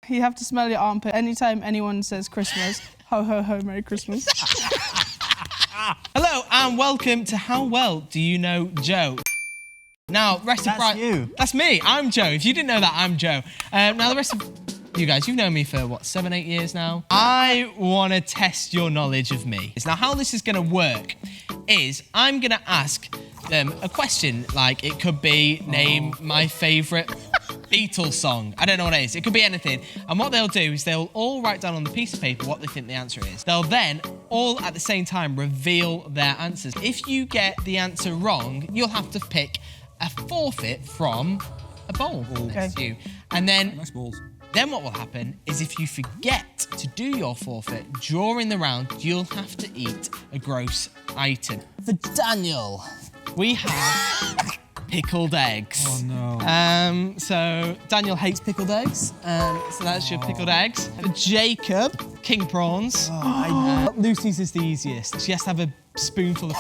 You have to smell your armpit anytime anyone says Christmas. Ho, ho, ho, Merry Christmas. Hello and welcome to How Well Do You Know Joe? Now, rest of That's you. That's me. I'm Joe. If you didn't know that, I'm Joe. Now, the rest of you guys, you've known me for, what, 7, 8 years now? I want to test your knowledge of me. Now, how this is going to work is I'm going to ask them a question. Like, it could be, name my favourite Beatles song. I don't know what it is. It could be anything. And what they'll do is they'll all write down on the piece of paper what they think the answer is. They'll then all at the same time reveal their answers. If you get the answer wrong, you'll have to pick a forfeit from a bowl next to you. And then, nice balls. Then what will happen is if you forget to do your forfeit during the round, you'll have to eat a gross item. For Daniel, we have pickled eggs. Oh no. So Daniel hates pickled eggs. So that's your pickled eggs. For Jacob, king prawns. Lucy's is the easiest. She has to have a spoonful of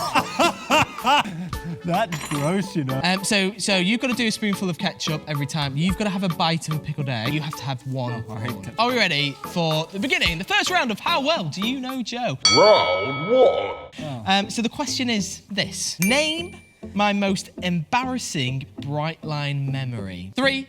That's gross, you know. So you've got to do a spoonful of ketchup every time. You've got to have a bite of a pickled egg. You have to have one. I hate ketchup. Are we ready for the beginning, the first round of How Well Do You Know Joe? Round one. So the question is this. Name my most embarrassing Brightline memory. 3,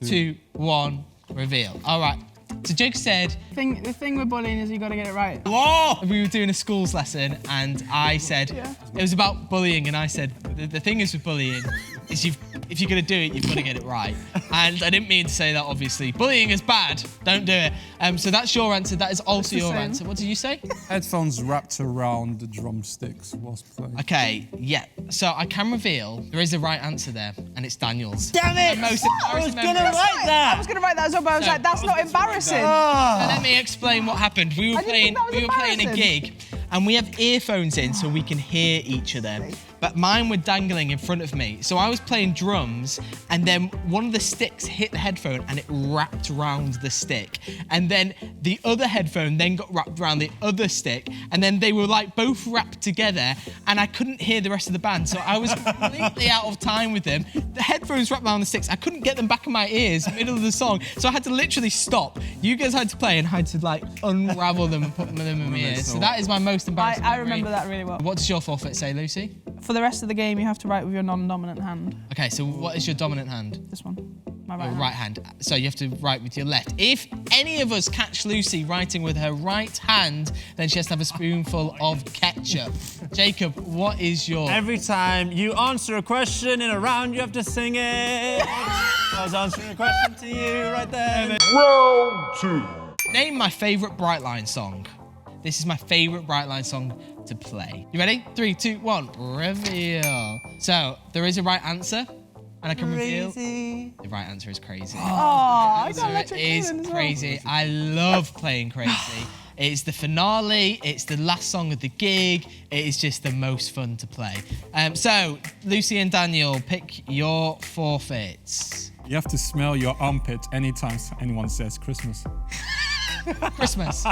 2, 1, reveal. All right. So Jake said... The thing with bullying is you got to get it right. Whoa! We were doing a schools lesson and I said... It was about bullying and I said, the thing is with bullying is if you're going to do it, you've got to get it right. And I didn't mean to say that, obviously. Bullying is bad. Don't do it. So that's your answer. That is also your answer. What did you say? Headphones wrapped around the drumsticks whilst playing. Okay, yeah. So I can reveal there is a right answer there, and it's Daniel's. Damn it! Most I was embarrassing gonna memory. write that. I was going to write that as well, but I was like, that's not embarrassing. So let me explain what happened. We were didn't think that was playing a embarrassing. gig, and we have earphones in so we can hear each other. But mine were dangling in front of me. So I was playing drums, and then one of the sticks hit the headphone and it wrapped around the stick. And then the other headphone then got wrapped around the other stick, and then they were like both wrapped together, and I couldn't hear the rest of the band. So I was completely out of time with them. The headphones wrapped around the sticks. I couldn't get them back in my ears, middle of the song. So I had to literally stop. You guys had to play and I had to like unravel them and put them in my ears. So that is my most embarrassing I memory. remember that really well. What does your forfeit say, Lucy? For the rest of the game, you have to write with your non-dominant hand. Okay, so what is your dominant hand? This one. My Your right hand. right hand. So you have to write with your left. If any of us catch Lucy writing with her right hand, then she has to have a spoonful of ketchup. Jacob, what is your... Every time you answer a question in a round, you have to sing it. I was answering a question to you right there. Round two. Name my favourite Brightline song. This is my favourite Brightline song to play. You ready? 3, 2, 1, reveal. So, there is a right answer, and I can reveal... The right answer is Crazy. Oh, I got So electric it is feeling as well. Crazy. I love playing Crazy. It's the finale, it's the last song of the gig, it is just the most fun to play. So, Lucy and Daniel, pick your forfeits. You have to smell your armpit anytime anyone says Christmas. Christmas.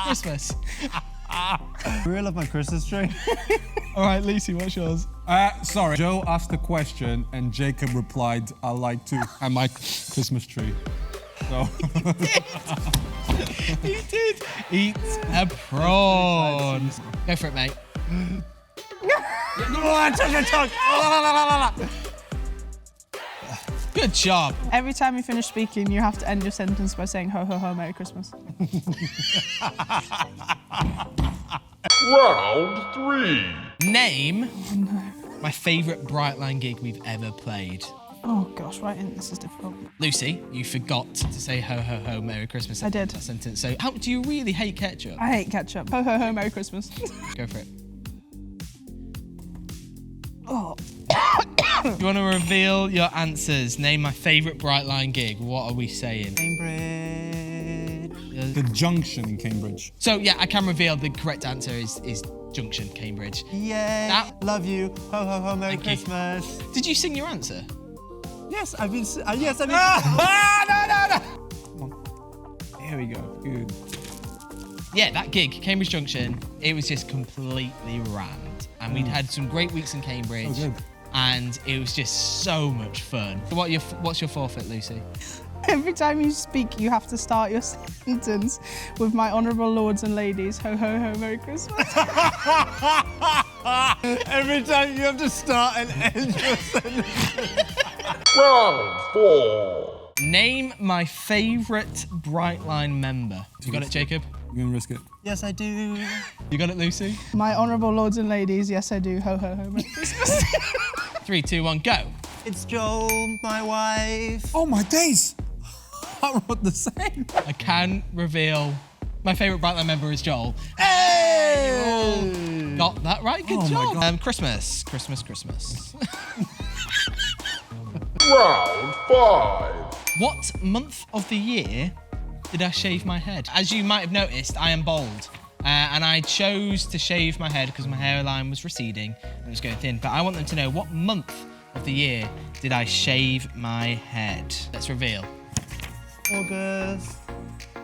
Christmas. I really love my Christmas tree. All right, Lucy, what's yours? Sorry, Joe asked a question and Jacob replied, I like to, and my Christmas tree. So. You did eat a prawn. Go for it, mate. Touch your tongue. Good job. Every time you finish speaking, you have to end your sentence by saying ho, ho, ho, Merry Christmas. Round three. Name my favourite Brightline gig we've ever played. Oh gosh, writing this is difficult. Lucy, you forgot to say ho, ho, ho, Merry Christmas. I did. That sentence. So, how do you really hate ketchup? I hate ketchup. Ho, ho, ho, Merry Christmas. Go for it. Oh. You want to reveal your answers? Name my favourite Brightline gig. What are we saying? Cambridge. The Junction in Cambridge. So, yeah, I can reveal the correct answer is Junction, Cambridge. Yay. Love you. Ho, ho, ho, Merry Thank you. Christmas. Did you sing your answer? Yes, I've been... yes, I've been... No. Here we go. Good. Yeah, that gig, Cambridge Junction, it was just completely rammed. And we'd had some great weeks in Cambridge. Oh, good. And it was just so much fun. So what's your forfeit, Lucy? Every time you speak, you have to start your sentence with my honourable lords and ladies. Ho, ho, ho, Merry Christmas. Every time you have to start and end your sentence. Round 4. Name my favourite BRIGHTLINE member. You got it, Jacob? You're gonna risk it. Yes, I do. You got it, Lucy? My honourable lords and ladies, yes I do. Ho, ho, ho, Merry Christmas. 3, 2, 1, go. It's Joel, my wife. Oh my days! I wrote the same. I can reveal my favourite BRIGHTLINE member is Joel. Hey! You all got that right. Good Oh my job. God. Christmas. Round 5. What month of the year did I shave my head? As you might have noticed, I am bald. And I chose to shave my head because my hairline was receding and it was going thin. But I want them to know, what month of the year did I shave my head? Let's reveal. August.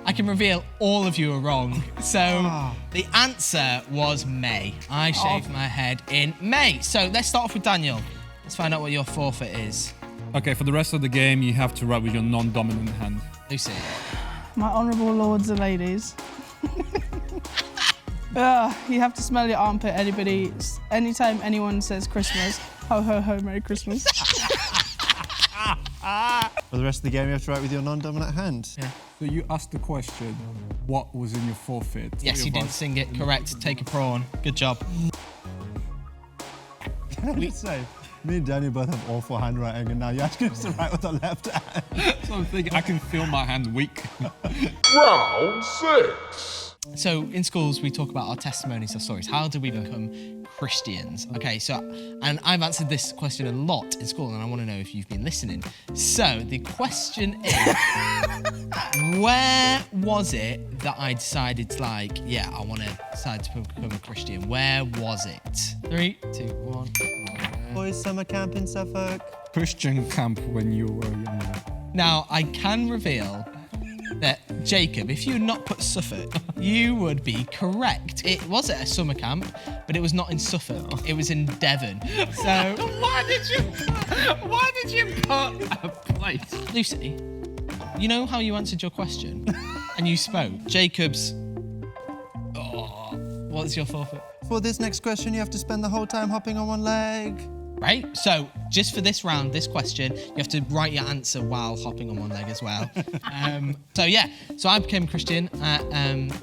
I can reveal all of you are wrong. So the answer was May. I shaved my head in May. So let's start off with Daniel. Let's find out what your forfeit is. Okay, for the rest of the game, you have to write with your non-dominant hand. Lucy. My honourable lords and ladies. You have to smell your armpit, anytime anyone says Christmas. Ho, ho, ho, Merry Christmas. For the rest of the game, you have to write with your non-dominant hand. Yeah. So you asked the question, what was in your forfeit? Yes, you didn't sing it correct. Take a prawn. Good job. Can I just say, me and Daniel both have awful handwriting, and now you're asking us to write with the left hand. So I'm thinking, I can feel my hand weak. Round 6. So in schools, we talk about our testimonies, our stories. How do we become Christians? Okay, so, and I've answered this question a lot in school, and I want to know if you've been listening. So the question is, where was it that I decided to I want to decide to become a Christian? Where was it? 3, 2, 1. Boys' summer camp in Suffolk. Christian camp when you were younger. Now, I can reveal that, Jacob, if you had not put Suffolk, you would be correct. It was at a summer camp, but it was not in Suffolk. It was in Devon. So why did you put a place? Lucy, you know how you answered your question and you spoke? Jacob's. Oh, what's your forfeit? For this next question, you have to spend the whole time hopping on one leg. Right? So just for this round, this question, you have to write your answer while hopping on one leg as well. So I became a Christian at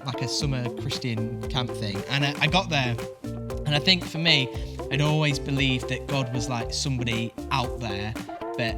like a summer Christian camp thing. And I got there, and I think for me, I'd always believed that God was like somebody out there, but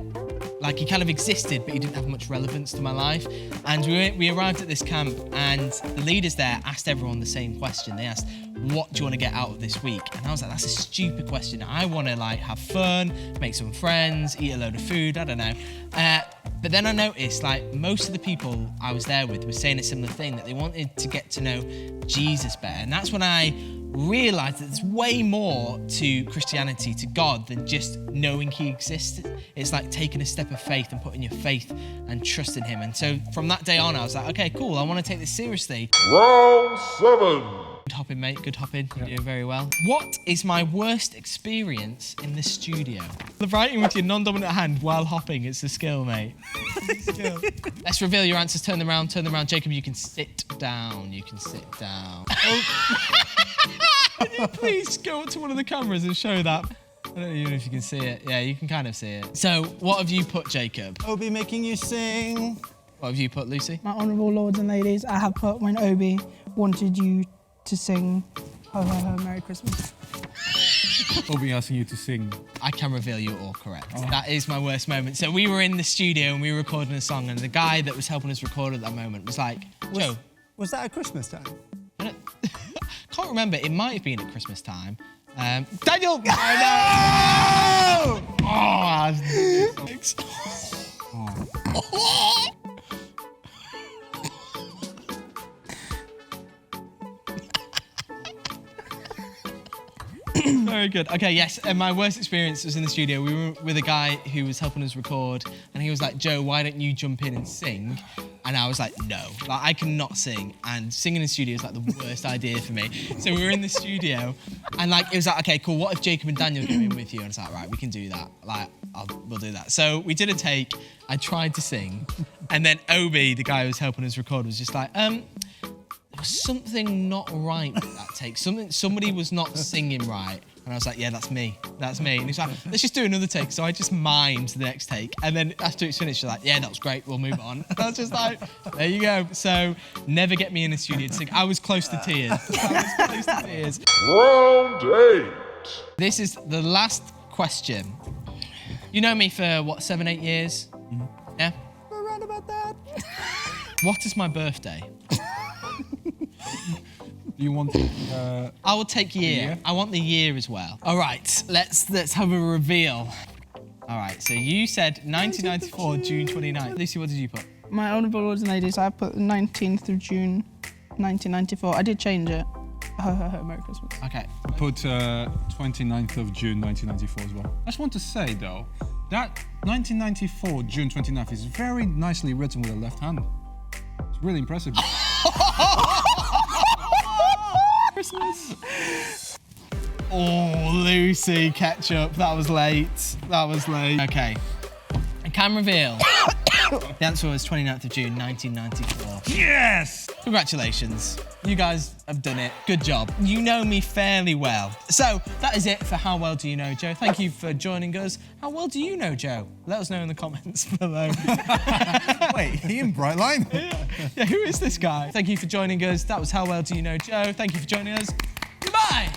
like he kind of existed, but he didn't have much relevance to my life. And we arrived at this camp, and the leaders there asked everyone the same question. They asked, what do you want to get out of this week? And I was like, that's a stupid question. I want to like have fun, make some friends, eat a load of food, I don't know. But then I noticed like most of the people I was there with were saying a similar thing, that they wanted to get to know Jesus better. And that's when I realised that there's way more to Christianity, to God, than just knowing he exists. It's like taking a step of faith and putting your faith and trust in him. And so from that day on, I was like, okay, cool, I want to take this seriously. Round 7. Good hopping, mate. Good hopping. You're doing very well. What is my worst experience in the studio? The writing with your non-dominant hand while hopping, it's a skill, mate. Skill. Let's reveal your answers. Turn them around. Turn them around. Jacob, you can sit down. You can sit down. Can you please go up to one of the cameras and show that? I don't know even if you can see it. Yeah, you can kind of see it. So, what have you put, Jacob? Obi making you sing. What have you put, Lucy? My honourable lords and ladies, I have put when Obi wanted you to sing Ho, ho, ho, Merry Christmas. I'll be asking you to sing. I can reveal you're all correct. That is my worst moment. So we were in the studio and we were recording a song, and the guy that was helping us record at that moment was like, Joe. Was that at Christmas time? I can't remember. It might have been at Christmas time. Daniel! Oh, no! Oh, Very good. Okay, yes. And my worst experience was in the studio. We were with a guy who was helping us record, and he was like, Joe, why don't you jump in and sing? And I was like, no, like I cannot sing. And singing in studio is like the worst idea for me. So we were in the studio and like, it was like, okay, cool. What if Jacob and Daniel go in with you? And it's like, right, we can do that. Like, we'll do that. So we did a take. I tried to sing. And then Obi, the guy who was helping us record, was just like, there was something not right with that take. Somebody was not singing right. And I was like, yeah, that's me. That's me. And he's like, let's just do another take. So I just mimed the next take. And then after it's finished, you're like, yeah, that was great. We'll move on. And I was just like, there you go. So never get me in a studio to sing. I was close to tears. Round 8. This is the last question. You know me for, what, 7, 8 years? Yeah? Around about that. What is my birthday? Do you want I will take year. year? I want the year as well. All right, let's have a reveal. All right, so you said 1994, June 29th. Lucy, what did you put? My honourable lords and ladies, I put the 19th of June, 1994. I did change it. Ho, ho, ho, Merry Christmas. Okay. I put 29th of June 1994 as well. I just want to say though, that 1994 June 29th is very nicely written with a left hand. It's really impressive. Christmas. Oh, Lucy, ketchup. That was late. That was late. Okay. I can reveal. The answer was 29th of June, 1994. Yes! Congratulations. You guys have done it. Good job. You know me fairly well. So that is it for How Well Do You Know Joe. Thank you for joining us. How well do you know Joe? Let us know in the comments below. Wait, he in Brightline? Yeah, who is this guy? Thank you for joining us. That was How Well Do You Know Joe. Thank you for joining us. Goodbye.